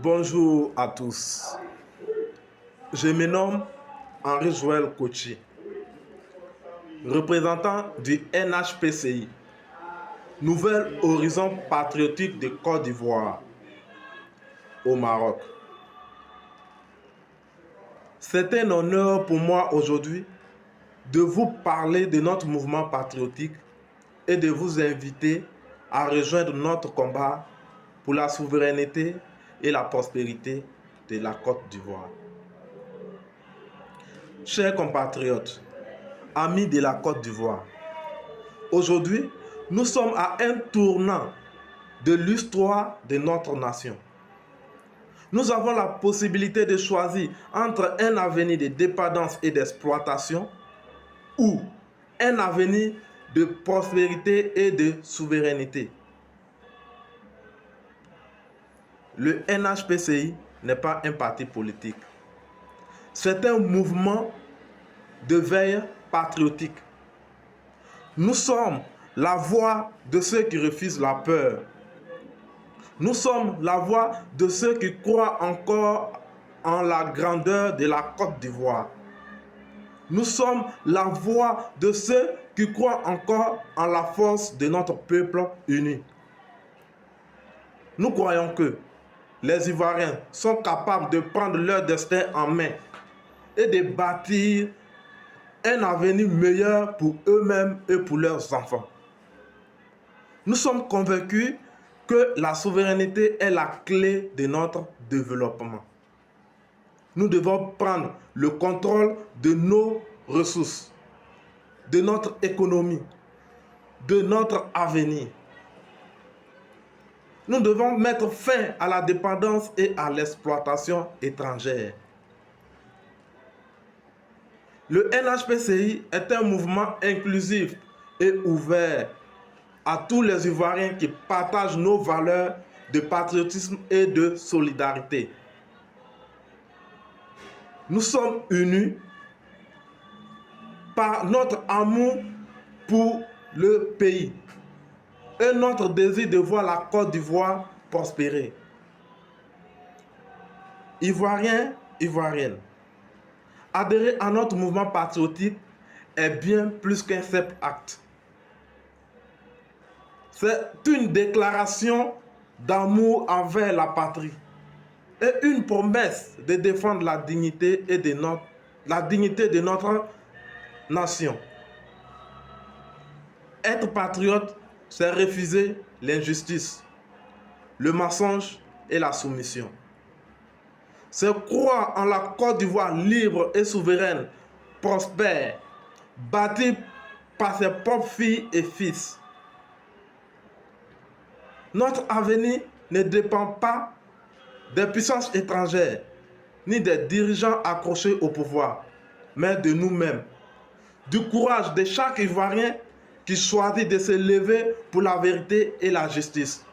Bonjour à tous. Je me nomme Henri-Joël Kochi, représentant du NHPCI, Nouvel Horizon Patriotique de Côte d'Ivoire, au Maroc. C'est un honneur pour moi aujourd'hui de vous parler de notre mouvement patriotique et de vous inviter à rejoindre notre combat pour la souveraineté et la prospérité de la Côte d'Ivoire. Chers compatriotes, amis de la Côte d'Ivoire, aujourd'hui, nous sommes à un tournant de l'histoire de notre nation. Nous avons la possibilité de choisir entre un avenir de dépendance et d'exploitation ou un avenir de prospérité et de souveraineté. Le NHPCI n'est pas un parti politique. C'est un mouvement de veille patriotique. Nous sommes la voix de ceux qui refusent la peur. Nous sommes la voix de ceux qui croient encore en la grandeur de la Côte d'Ivoire. Nous sommes la voix de ceux qui croient encore en la force de notre peuple uni. Nous croyons que les Ivoiriens sont capables de prendre leur destin en main et de bâtir un avenir meilleur pour eux-mêmes et pour leurs enfants. Nous sommes convaincus que la souveraineté est la clé de notre développement. Nous devons prendre le contrôle de nos ressources, de notre économie, de notre avenir. Nous devons mettre fin à la dépendance et à l'exploitation étrangère. Le NHPCI est un mouvement inclusif et ouvert à tous les Ivoiriens qui partagent nos valeurs de patriotisme et de solidarité. Nous sommes unis par notre amour pour le pays et notre désir de voir la Côte d'Ivoire prospérer. Ivoiriens, Ivoiriennes, adhérer à notre mouvement patriotique est bien plus qu'un simple acte. C'est une déclaration d'amour envers la patrie et une promesse de défendre la dignité de notre nation. Être patriote, c'est refuser l'injustice, le mensonge et la soumission. C'est croire en la Côte d'Ivoire libre et souveraine, prospère, bâtie par ses propres filles et fils. Notre avenir ne dépend pas des puissances étrangères, ni des dirigeants accrochés au pouvoir, mais de nous-mêmes, du courage de chaque Ivoirien qui choisit de se lever pour la vérité et la justice.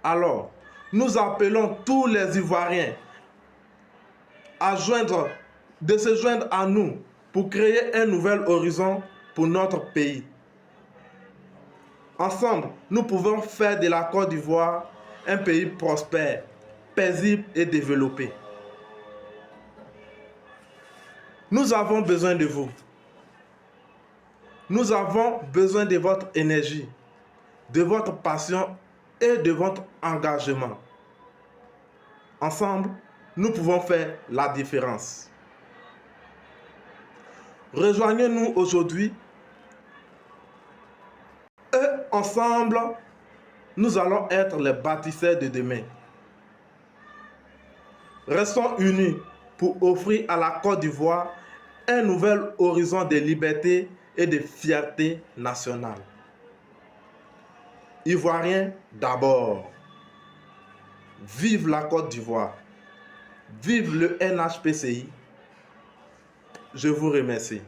Alors, nous appelons tous les Ivoiriens de se joindre à nous pour créer un nouvel horizon pour notre pays. Ensemble, nous pouvons faire de la Côte d'Ivoire un pays prospère, paisible et développé. Nous avons besoin de vous. Nous avons besoin de votre énergie, de votre passion et de votre engagement. Ensemble, nous pouvons faire la différence. Rejoignez-nous aujourd'hui et ensemble, nous allons être les bâtisseurs de demain. Restons unis pour offrir à la Côte d'Ivoire un nouvel horizon de liberté et de fierté nationale. Ivoiriens d'abord. Vive la Côte d'Ivoire. Vive le NHPCI. Je vous remercie.